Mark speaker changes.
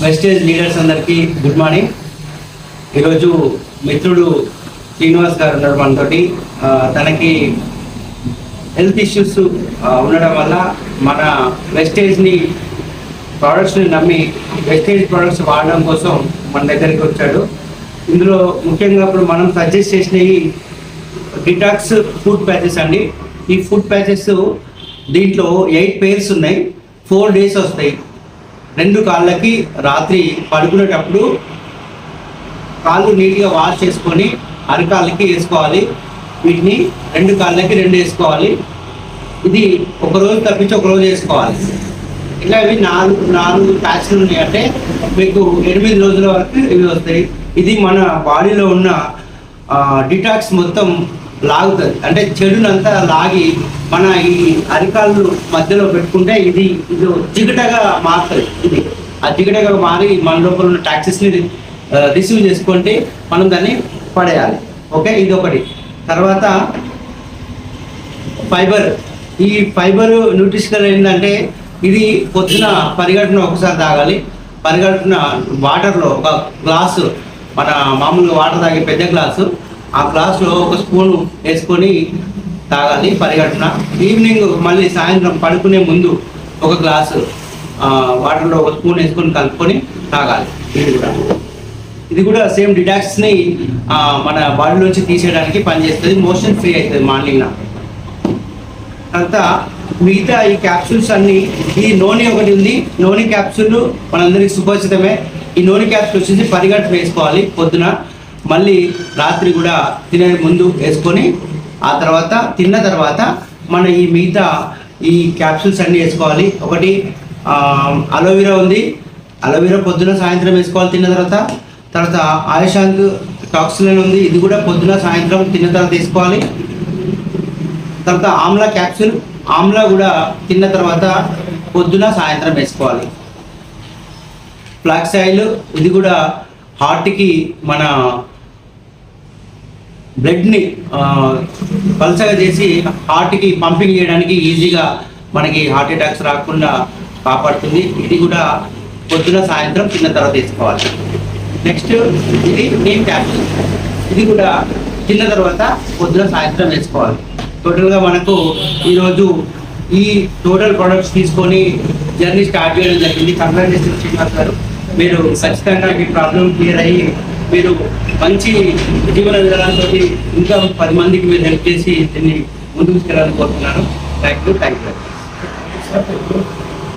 Speaker 1: Wastage leaders అందరికీ good morning. ఈరోజు మిత్రుడు శ్రీనివాస్ గారు ఉన్నారు మనతోటి. తనకి హెల్త్ ఇష్యూస్ ఉండడం వల్ల మన వెస్టేజ్ని ప్రోడక్ట్స్ని నమ్మి వెస్టేజ్ ప్రోడక్ట్స్ వాడడం కోసం మన దగ్గరికి వచ్చాడు. ఇందులో ముఖ్యంగా ఇప్పుడు మనం సజెస్ట్ చేసినవి డిటాక్స్ ఫుడ్ ప్యాచెస్ అండి. ఈ ఫుడ్ ప్యాచెస్ దీంట్లో 8 పేర్స్ ఉన్నాయి. 4 days వస్తాయి. 2 కాళ్ళకి రాత్రి పడుకునేటప్పుడు కాళ్ళు నీట్గా వాష్ చేసుకొని అరకాళ్ళకి వేసుకోవాలి. వీటిని 2 కాళ్ళకి 2 వేసుకోవాలి. ఇది ఒకరోజు తప్పించి ఒకరోజు వేసుకోవాలి. ఇట్లా ఇవి 4 ప్యాచ్లు ఉన్నాయి. అంటే మీకు 8 రోజుల వరకు ఇవి వస్తాయి. ఇది మన బాడీలో ఉన్న డిటాక్స్ మొత్తం లాగుతుంది. అంటే చెడునంతా లాగి మన ఈ అరికాళ్ళు మధ్యలో పెట్టుకుంటే ఇది జిగటగా మారుతుంది. ఇది ఆ జిగటగా మారి మన లోపల ఉన్న టాక్సెస్ని రిసీవ్ చేసుకుంటే మనం దాన్ని పడేయాలి. ఓకే, ఇది ఒకటి. తర్వాత ఫైబర్. ఈ ఫైబర్ న్యూట్రిషనల్ ఏంటంటే ఇది పొద్దున పరిగడుపున ఒకసారి తాగాలి. పరిగడుపున వాటర్లో ఒక గ్లాసు, మన మామూలుగా వాటర్ తాగే పెద్ద గ్లాసు, ఆ గ్లాస్లో ఒక స్పూను వేసుకొని తాగాలి పరిగడుపున. ఈవినింగ్ మళ్ళీ సాయంత్రం పడుకునే ముందు ఒక గ్లాసు వాటర్లో ఒక స్పూన్ వేసుకొని కలుపుకొని తాగాలి. ఇది కూడా సేమ్ డిటాక్స్ని మన బాడీలోంచి తీసేయడానికి పనిచేస్తుంది. మోషన్ ఫ్రీ అవుతుంది మార్నింగ్న. తర్వాత మిగతా ఈ క్యాప్సూల్స్ అన్నీ, ఈ నూనె ఒకటి ఉంది. నూనె క్యాప్సూల్ మనందరికీ సుపరిచితమే. ఈ నూనె క్యాప్సూల్ వచ్చేసి పరిగడుపు వేసుకోవాలి పొద్దున, మళ్ళీ రాత్రి కూడా తినే ముందు వేసుకొని ఆ తర్వాత తిన్న తర్వాత మన ఈ మిగతా ఈ క్యాప్సూల్స్ అన్నీ వేసుకోవాలి. ఒకటి అలోవెరా ఉంది. అలోవెరా పొద్దున సాయంత్రం వేసుకోవాలి తిన్న తర్వాత. తర్వాత ఆయుషాంత్ టాక్సిన్ ఉంది. ఇది కూడా పొద్దున సాయంత్రం తిన్న తర్వాత వేసుకోవాలి. తర్వాత ఆమ్లా క్యాప్సూల్, ఆమ్లా కూడా తిన్న తర్వాత పొద్దున సాయంత్రం వేసుకోవాలి. ఫ్లాక్స్ ఆయిల్, ఇది కూడా హార్ట్కి మన బ్లడ్ని పల్చగా చేసి హార్ట్కి పంపింగ్ చేయడానికి ఈజీగా మనకి హార్ట్ అటాక్స్ రాకుండా కాపాడుతుంది. ఇది కూడా పొద్దున సాయంత్రం తిన్న తర్వాత వేసుకోవాలి. నెక్స్ట్ ఇది నీమ్ క్యాప్సూల్. ఇది కూడా తిన్న తర్వాత పొద్దున సాయంత్రం వేసుకోవాలి. టోటల్గా మనకు ఈరోజు ఈ టోటల్ ప్రొడక్ట్స్ తీసుకొని జర్నీ స్టార్ట్ చేయడం జరిగింది. కంగ్రాచులేషన్స్ శ్రీనివాస్ గారు. మీరు ఖచ్చితంగా మీ ప్రాబ్లం క్లియర్ అయ్యి మీరు మంచి జీవన విధానంతో ఇంకా 10 మందికి మీరు హెల్ప్ చేసి దీన్ని ముందుకు తీసుకెళ్ళాలని కోరుతున్నాను. Thank you.